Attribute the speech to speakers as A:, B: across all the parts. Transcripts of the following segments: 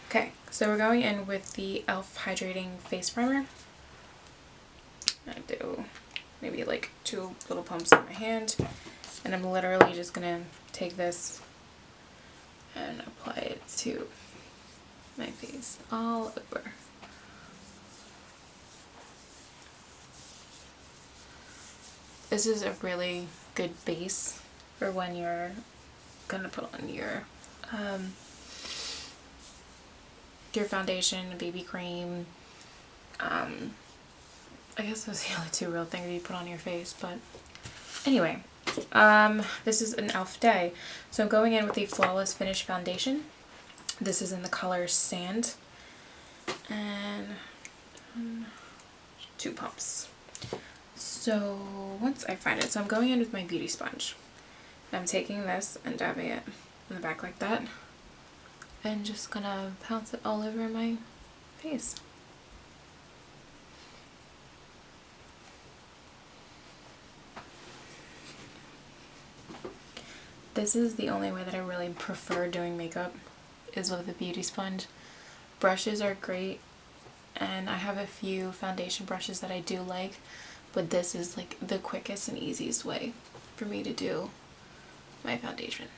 A: Okay, so we're going in with the e.l.f. Hydrating Face Primer. I do maybe like 2 little pumps in my hand, and I'm literally just gonna take this and apply it to my face all over. This is a really good base for when you're gonna put on your foundation, BB cream. I guess those are the only 2 real things you put on your face, but anyway, this is an e.l.f. day. So I'm going in with the Flawless Finish Foundation. This is in the color Sand, and 2 pumps. So once I find it, so I'm going in with my beauty sponge. I'm taking this and dabbing it in the back like that, and just gonna pounce it all over my face. This is the only way that I really prefer doing makeup, is with a beauty sponge. Brushes are great, and I have a few foundation brushes that I do like, but this is like the quickest and easiest way for me to do my foundation.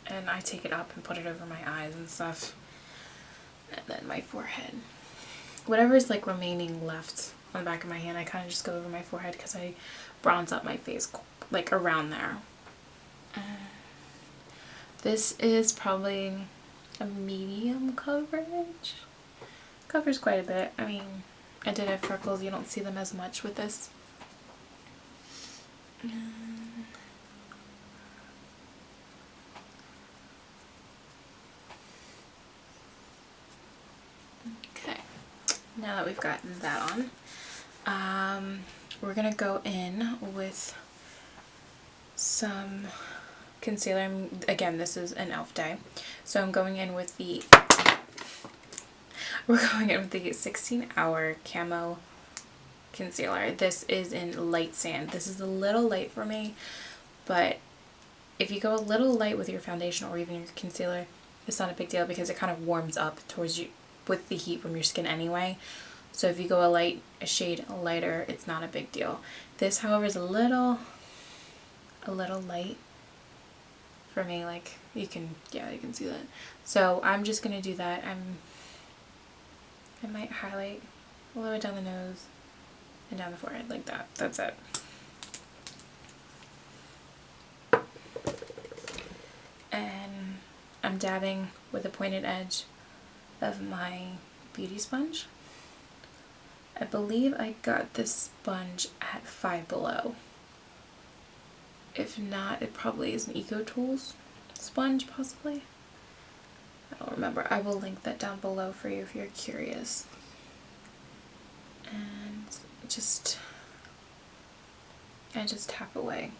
A: And I take it up and put it over my eyes and stuff, and then my forehead. Whatever is like remaining left on the back of my hand, I kind of just go over my forehead because I bronze up my face like around there. This is probably a medium coverage. Covers quite a bit. I mean, I did have freckles. You don't see them as much with this. Okay, now that we've gotten that on, we're gonna go in with some concealer. Again, this is an e.l.f. day, so I'm going in with the 16-hour Camo Concealer. This is in Light Sand. This is a little light for me, but if you go a little light with your foundation or even your concealer, it's not a big deal because it kind of warms up towards you with the heat from your skin anyway. So if you go a shade lighter, it's not a big deal. This, however, is a little light for me. Like you can see that. So I'm just gonna do that. I might highlight a little bit down the nose and down the forehead like that. That's it. And I'm dabbing with the pointed edge of my beauty sponge. I believe I got this sponge at Five Below. If not, it probably is an Eco Tools sponge, possibly. I don't remember. I will link that down below for you if you're curious. And just tap away.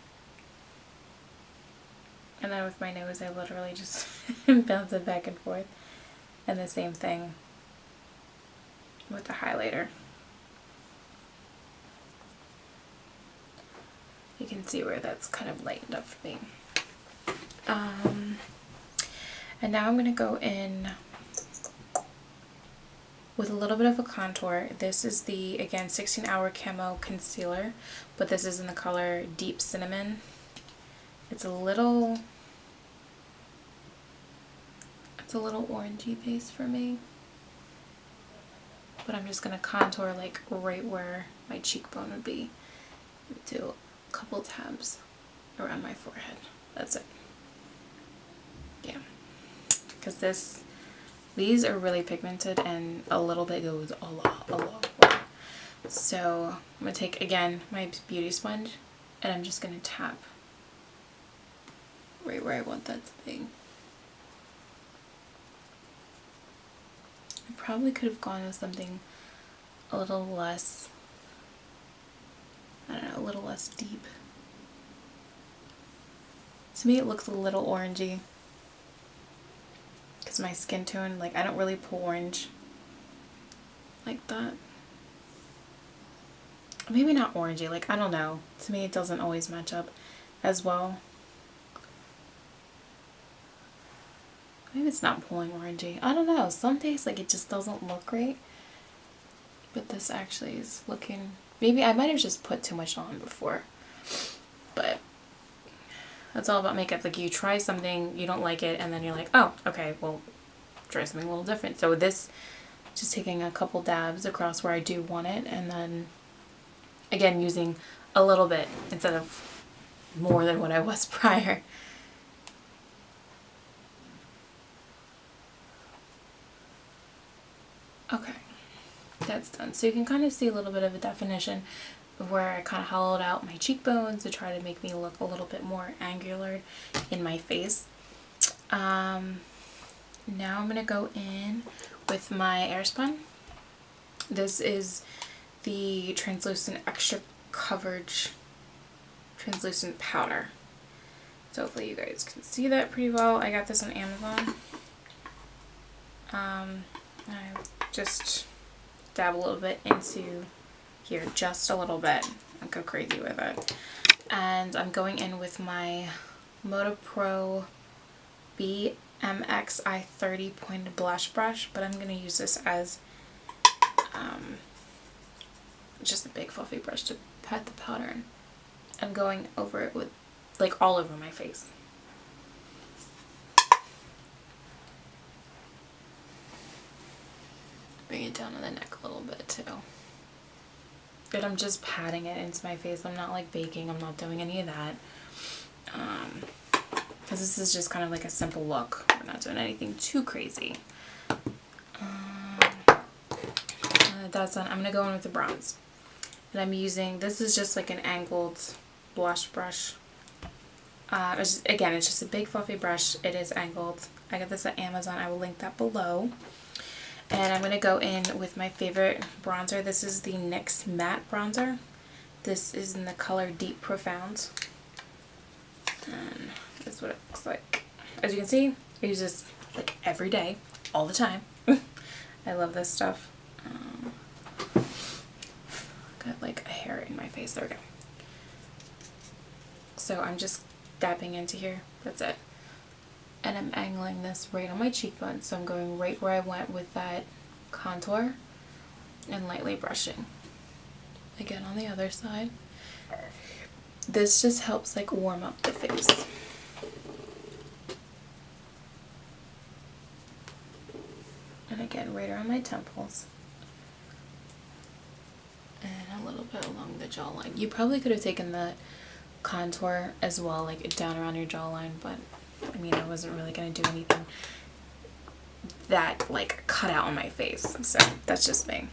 A: And then with my nose, I literally just bounce it back and forth. And the same thing with the highlighter. You can see where that's kind of lightened up for me. And now I'm going to go in with a little bit of a contour. This is the, again, 16-hour Camo Concealer, but this is in the color Deep Cinnamon. It's a little orangey base for me, but I'm just going to contour like right where my cheekbone would be. Do a couple tabs around my forehead. That's it. Yeah, because these are really pigmented and a little bit goes a lot way. So I'm going to take, again, my beauty sponge, and I'm just going to tap right where I want that to be. I probably could have gone with something a little less, I don't know, a little less deep. To me it looks a little orangey because my skin tone, like, I don't really pull orange like that. Maybe not orangey, like, I don't know. To me it doesn't always match up as well. Maybe it's not pulling orangey. I don't know. Some days like it just doesn't look great. But this actually is looking... Maybe I might have just put too much on before. But that's all about makeup. Like you try something, you don't like it, and then you're like, oh, okay, well, try something a little different. So with this, just taking a couple dabs across where I do want it, and then again using a little bit instead of more than what I was prior. Okay, that's done. So you can kind of see a little bit of a definition of where I kind of hollowed out my cheekbones to try to make me look a little bit more angular in my face. Now I'm going to go in with my Airspun. This is the translucent extra coverage translucent powder. So hopefully you guys can see that pretty well. I got this on Amazon. I just dab a little bit into here, just a little bit. I'll go crazy with it. And I'm going in with my Moda Pro BMX i30 pointed blush brush, but I'm going to use this as just a big fluffy brush to pat the powder in. I'm going over it with, like, all over my face. Bring it down to the neck a little bit too. But I'm just patting it into my face. I'm not like baking. I'm not doing any of that. Because this is just kind of like a simple look. We're not doing anything too crazy. That's done. I'm going to go in with the bronze. And I'm using, this is just like an angled blush brush. Again, it's just a big fluffy brush. It is angled. I got this at Amazon. I will link that below. And I'm going to go in with my favorite bronzer. This is the NYX Matte Bronzer. This is in the color Deep Profound. And this is what it looks like. As you can see, I use this like every day, all the time. I love this stuff. Got like a hair in my face. There we go. So I'm just dabbing into here. That's it. And I'm angling this right on my cheekbone. So I'm going right where I went with that contour and lightly brushing. Again on the other side. This just helps like warm up the face. And again right around my temples. And a little bit along the jawline. You probably could have taken the contour as well, like down around your jawline, but I mean, I wasn't really going to do anything that like cut out on my face, so that's just me.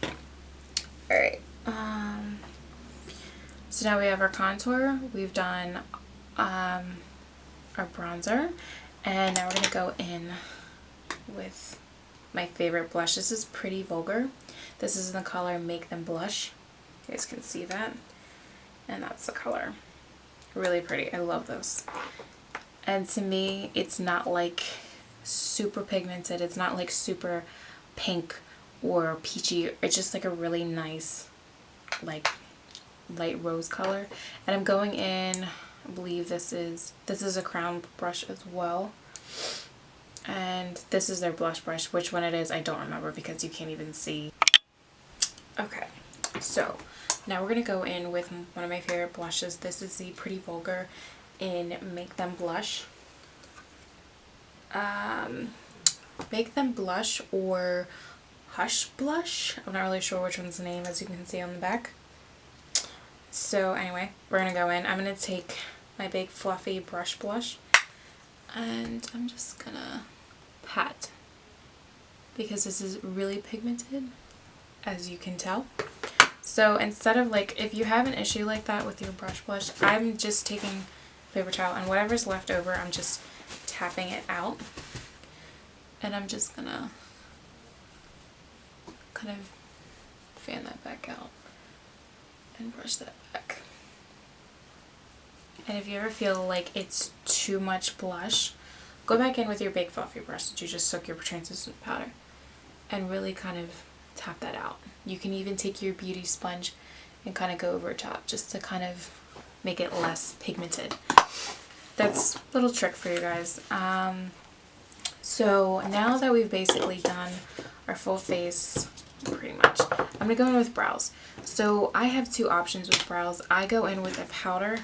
A: Alright, so now we have our contour, we've done our bronzer, and now we're going to go in with my favorite blush. This is Pretty Vulgar. This is in the color Make Them Blush. You guys can see that, and that's the color. Really pretty. I love this. And to me, it's not like super pigmented. It's not like super pink or peachy. It's just like a really nice, like light rose color. And I'm going in, I believe this is a crown brush as well. And this is their blush brush. Which one it is, I don't remember because you can't even see. Okay, so now we're going to go in with one of my favorite blushes. This is the Pretty Vulgar in Make Them Blush. Make Them Blush or Hush Blush. I'm not really sure which one's the name, as you can see on the back. So anyway, we're going to go in. I'm going to take my big fluffy brush blush and I'm just going to pat because this is really pigmented, as you can tell. So instead of like, if you have an issue like that with your brush blush, I'm just taking paper towel and whatever's left over, I'm just tapping it out. And I'm just gonna kind of fan that back out and brush that back. And if you ever feel like it's too much blush, go back in with your big fluffy brush that you just soak your translucent powder and really kind of tap that out. You can even take your beauty sponge and kind of go over top just to kind of make it less pigmented. That's a little trick for you guys. So now that we've basically done our full face, pretty much, I'm going to go in with brows. So I have two options with brows. I go in with a powder.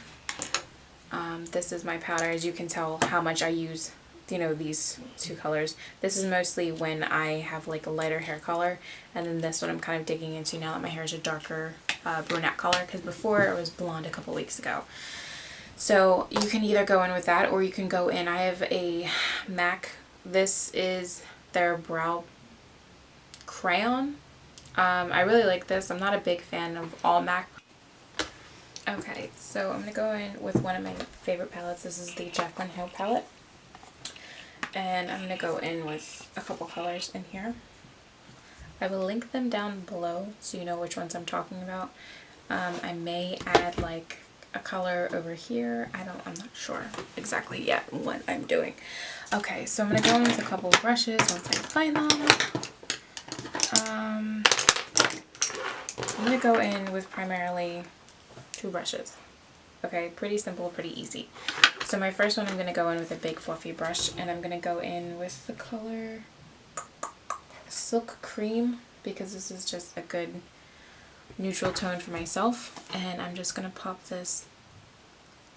A: This is my powder. As you can tell how much I use, you know, these two colors. This is mostly when I have like a lighter hair color, and then this one I'm kind of digging into now that my hair is a darker brunette color, because before it was blonde a couple weeks ago. So you can either go in with that, or you can go in, I have a MAC, this is their brow crayon. I really like this. I'm not a big fan of all MAC. Okay, so I'm going to go in with one of my favorite palettes. This is the Jaclyn Hill palette. And I'm going to go in with a couple colors in here. I will link them down below so you know which ones I'm talking about. I may add like a color over here. I'm not sure exactly yet what I'm doing. Okay, so I'm going to go in with a couple of brushes once I find them. I'm going to go in with primarily two brushes. Okay, pretty simple, pretty easy. So my first one, I'm going to go in with a big fluffy brush, and I'm going to go in with the color Silk Cream, because this is just a good neutral tone for myself. And I'm just going to pop this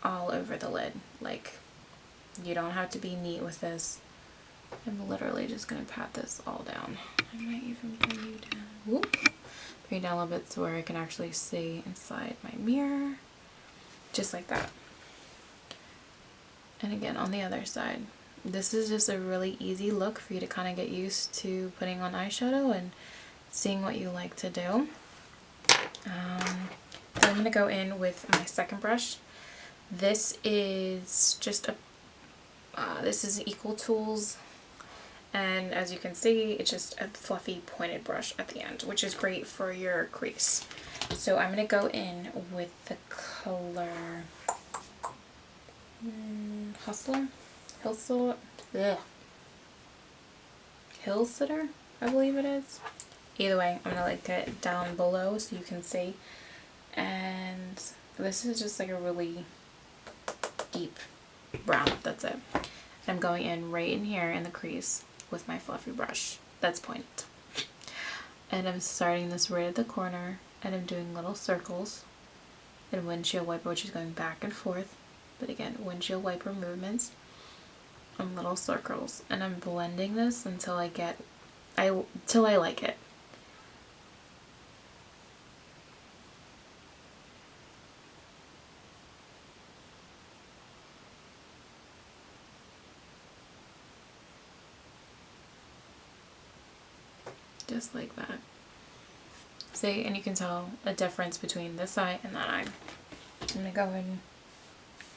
A: all over the lid. Like, you don't have to be neat with this. I'm literally just going to pat this all down. I might even bring you down. Whoop. Bring it down a little bit so where I can actually see inside my mirror. Just like that. And again, on the other side. This is just a really easy look for you to kind of get used to putting on eyeshadow and seeing what you like to do. Then I'm going to go in with my second brush. This is just a, this is Equal Tools. And as you can see, it's just a fluffy pointed brush at the end, which is great for your crease. So I'm going to go in with the color Hill Sitter, I believe it is. Either way, I'm going to link it down below so you can see. And this is just like a really deep brown. That's it. I'm going in right in here in the crease with my fluffy brush that's pointed. And I'm starting this right at the corner, and I'm doing little circles and windshield wiper, which is going back and forth. But again, windshield wiper movements and little circles. And I'm blending this until I like it. Just like that. See, and you can tell a difference between this eye and that eye. I'm going to go in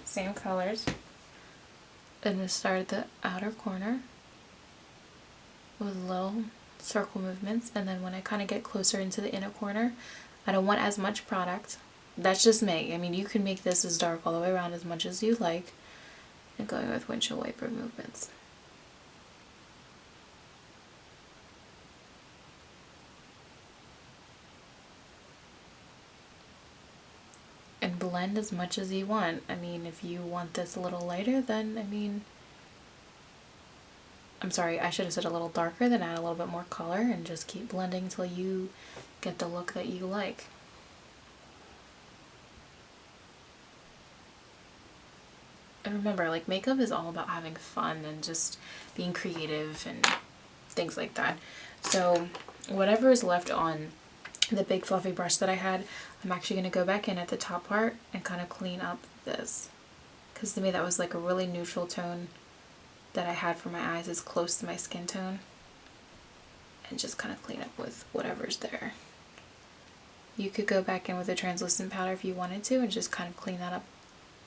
A: same colors. I'm going to start at the outer corner with little circle movements, and then when I kind of get closer into the inner corner, I don't want as much product. That's just me. I mean, you can make this as dark all the way around as much as you like, and going with windshield wiper movements. And blend as much as you want. I mean, if you want this a little lighter, then, I mean, I'm sorry, I should have said a little darker, then add a little bit more color and just keep blending until you get the look that you like. And remember, like, makeup is all about having fun and just being creative and things like that. So whatever is left on the big fluffy brush that I had, I'm actually going to go back in at the top part and kind of clean up this, because to me that was like a really neutral tone that I had for my eyes, is close to my skin tone, and just kind of clean up with whatever's there. You could go back in with a translucent powder if you wanted to and just kind of clean that up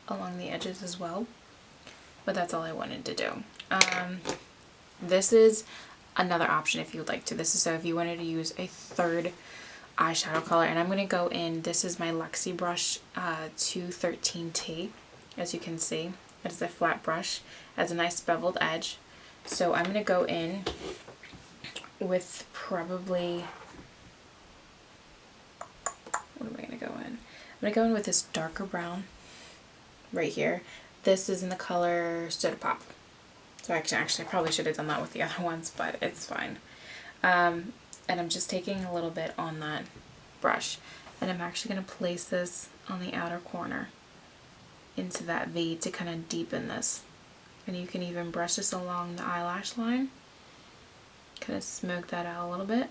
A: along the edges as well, but that's all I wanted to do. This is another option if you would like to. This is so if you wanted to use a third eyeshadow color, and I'm going to go in, this is my Luxie brush 213T. As you can see, it is a flat brush, it has a nice beveled edge. So I'm going to go in with probably, what am I going to go in? I'm going to go in with this darker brown right here. This is in the color Soda Pop. So actually I probably should have done that with the other ones, but it's fine. And I'm just taking a little bit on that brush, and I'm actually going to place this on the outer corner into that V to kind of deepen this. And you can even brush this along the eyelash line, kind of smoke that out a little bit.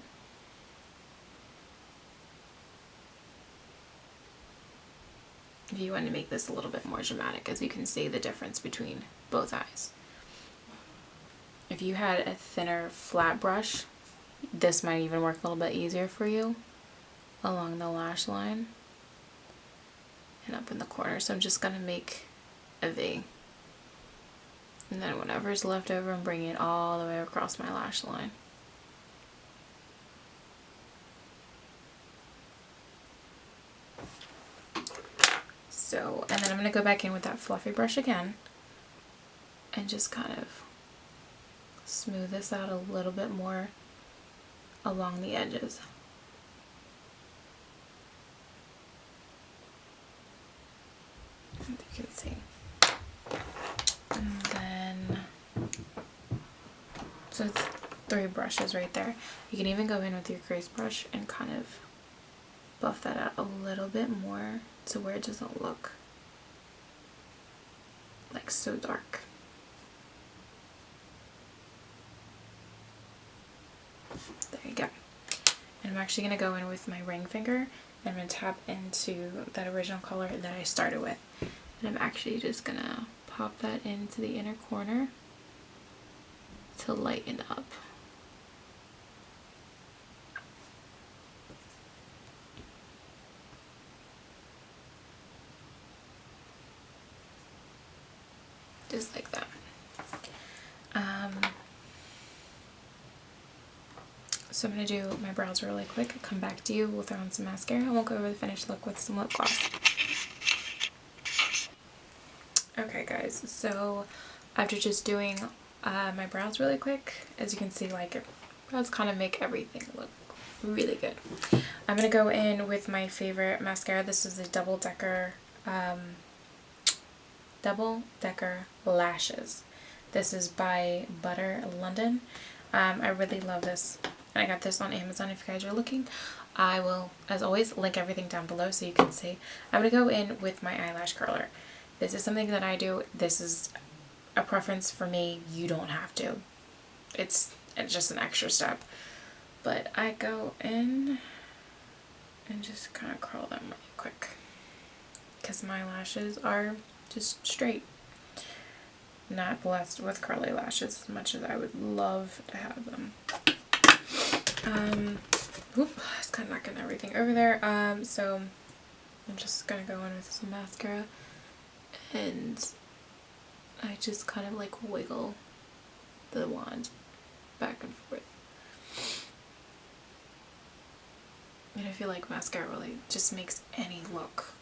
A: If you want to make this a little bit more dramatic, as you can see the difference between both eyes. If you had a thinner flat brush, this might even work a little bit easier for you along the lash line and up in the corner. So I'm just going to make a V. And then whatever's left over, I'm bringing it all the way across my lash line. So, and then I'm going to go back in with that fluffy brush again and just kind of smooth this out a little bit more along the edges. As you can see. And then, so it's 3 brushes right there. You can even go in with your crease brush and kind of buff that out a little bit more to where it doesn't look like so dark. There you go. And I'm actually going to go in with my ring finger and I'm going to tap into that original color that I started with. And I'm actually just going to pop that into the inner corner to lighten up. Just like that. So I'm going to do my brows really quick, come back to you, we'll throw on some mascara, and we'll go over the finished look with some lip gloss. Okay guys, so after just doing my brows really quick, as you can see, like, brows kind of make everything look really good. I'm going to go in with my favorite mascara. This is a double decker lashes. This is by Butter London. I really love this. I got this on Amazon if you guys are looking. I will, as always, link everything down below so you can see. I'm going to go in with my eyelash curler. This is something that I do. This is a preference for me. You don't have to. It's just an extra step. But I go in and just kind of curl them really quick. Because my lashes are just straight. Not blessed with curly lashes as much as I would love to have them. It's kind of knocking everything over there. So I'm just gonna go in with some mascara and I just kind of like wiggle the wand back and forth. And I feel like mascara really just makes any look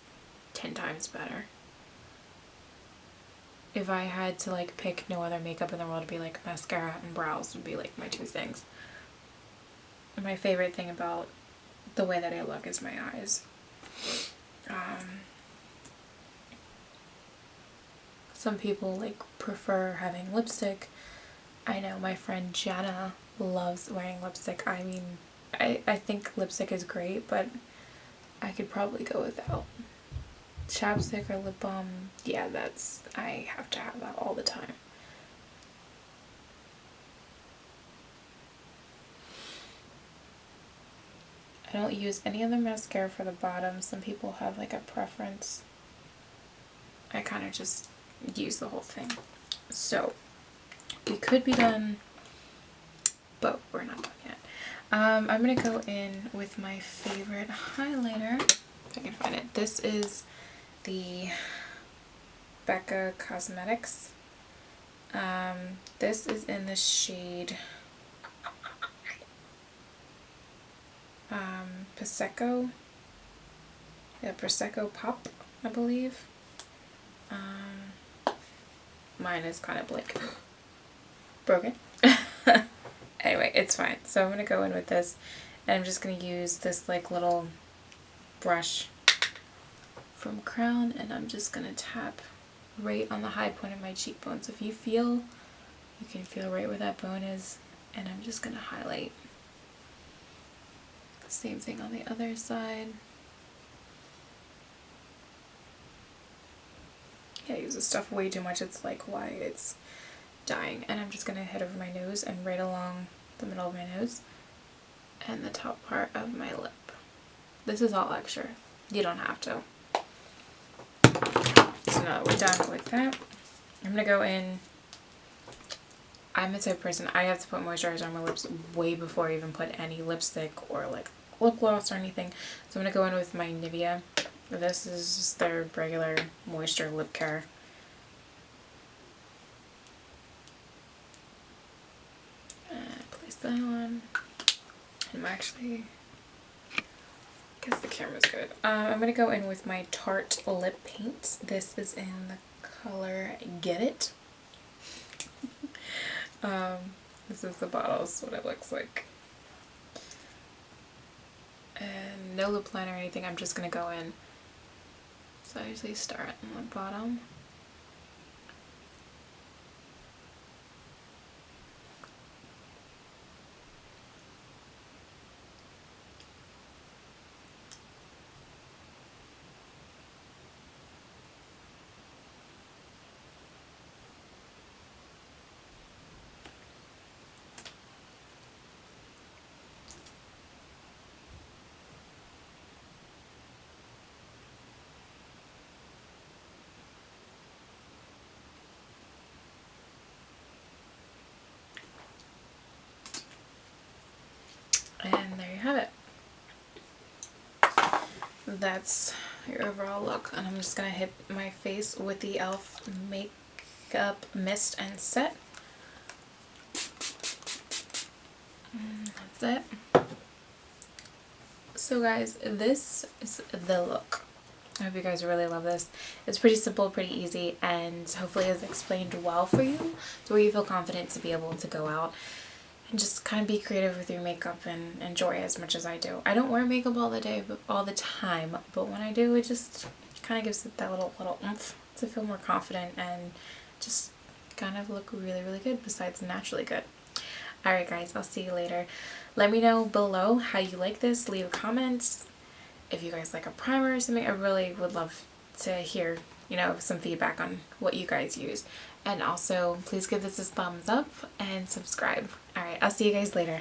A: 10 times better. If I had to like pick no other makeup in the world, it'd be like mascara and brows would be like my 2 things. And my favorite thing about the way that I look is my eyes. Some people like prefer having lipstick. I know my friend Jenna loves wearing lipstick. I mean, I think lipstick is great, but I could probably go without. Chapstick or lip balm, yeah, I have to have that all the time. I don't use any other mascara for the bottom. Some people have like a preference. I kind of just use the whole thing. So we could be done, but we're not done yet. I'm gonna go in with my favorite highlighter, if I can find it. This is the BECCA Cosmetics. This is in the shade Prosecco. Yeah, Prosecco Pop, I believe. Mine is kind of like broken. Anyway, it's fine. So I'm gonna go in with this, and I'm just gonna use this like little brush from Crown, and I'm just gonna tap right on the high point of my cheekbones. If you feel You can feel right where that bone is, and I'm just going to highlight. Same thing on the other side. Yeah, I use this stuff way too much. It's like why it's dying. And I'm just going to hit over my nose and right along the middle of my nose and the top part of my lip. This is all extra. You don't have to. So now that we're done with that, I'm going to go in. I'm the type of person, I have to put moisturizer on my lips way before I even put any lipstick or like lip gloss or anything. So I'm going to go in with my Nivea. This is just their regular moisture lip care. And place that on. I'm actually, I guess the camera's good. I'm going to go in with my Tarte lip paint. This is in the color Get It. This is the bottle, this is what it looks like. And no lip liner or anything, I'm just going to go in. So I usually start on the bottom. And there you have it. That's your overall look. And I'm just going to hit my face with the e.l.f. Makeup Mist and Set. And that's it. So guys, this is the look. I hope you guys really love this. It's pretty simple, pretty easy, and hopefully it's explained well for you, so you feel confident to be able to go out and just kind of be creative with your makeup and enjoy as much as I do. I don't wear makeup all the day, but all the time, but when I do, it just kind of gives it that little oomph to feel more confident and just kind of look really, really good besides naturally good. Alright guys, I'll see you later. Let me know below how you like this. Leave comments. If you guys like a primer or something, I really would love to hear, you know, some feedback on what you guys use. And also, please give this a thumbs up and subscribe. Alright, I'll see you guys later.